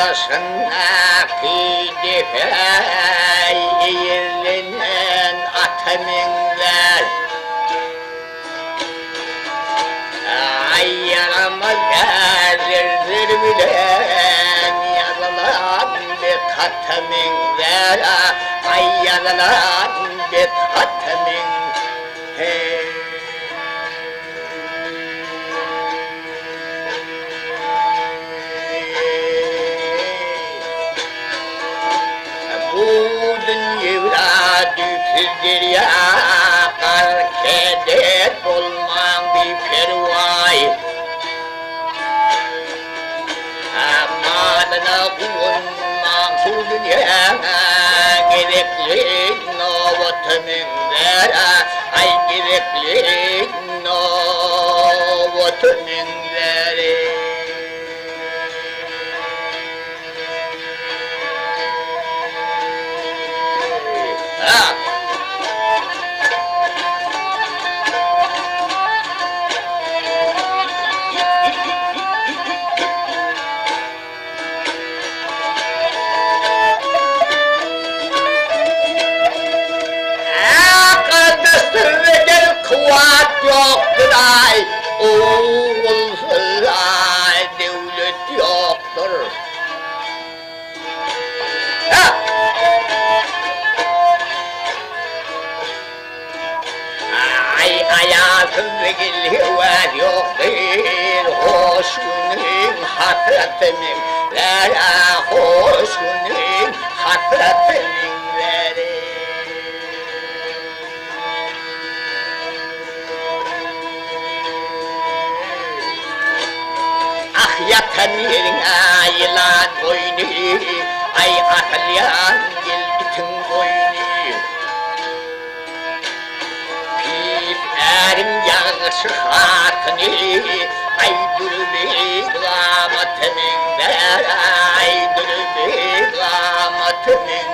başına kıydı eğirlenen ataminler. Ay yaramaz gelirdir bilen yazılan bir kataminler. Ay yazılan bir katamin. Bu dünyada düpüzdür ya kar keder olmam bir pervay. Amanına kullanmam şu dünyana gerekli novotuminler. Ay gerekli novotuminleri. Kuvat yoktur ay, oğulsuz ay, devlet yoktur. Ay hayatın geliyor yoktur, hoşunun hasretimin, hoşunun hasretiminleri. Yatan yerine yılan boynu, ay atlayan gel itin boynu. Pis erim yağışı hatını, ay dürbe glamatının ver, ay dürbe glamatının.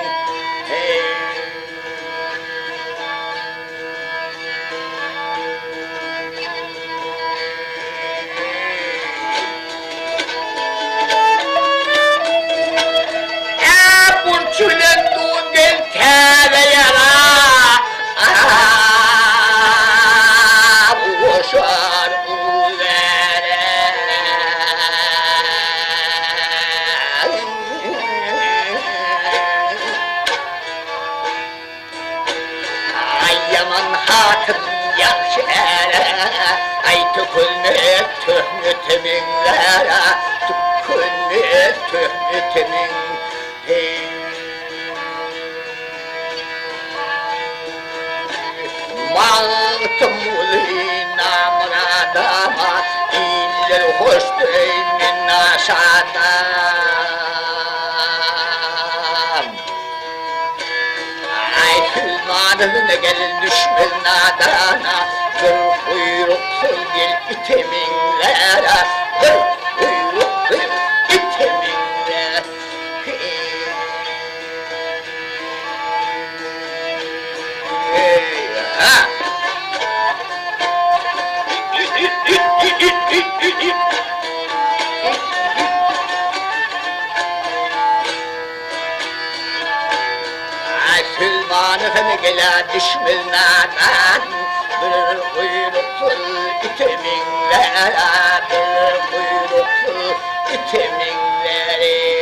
Çülen dudel tebe yara, boşar uvere. Ay yaman hatın yakşı ere, ay tükülmek töhmütümünlere, tükülmek töhmütümün. Mağtım ulina muradama, iller hoştur eynin aşağıdan. Ay tülmanını gelin düşmez nadana, kır kuyruksuz gel iteminlere, kır kuyruksuz iteminlere. Sülmanın gele düşmez nadan, bir kuyruksuz iteminlere, bir kuyruksuz iteminlere.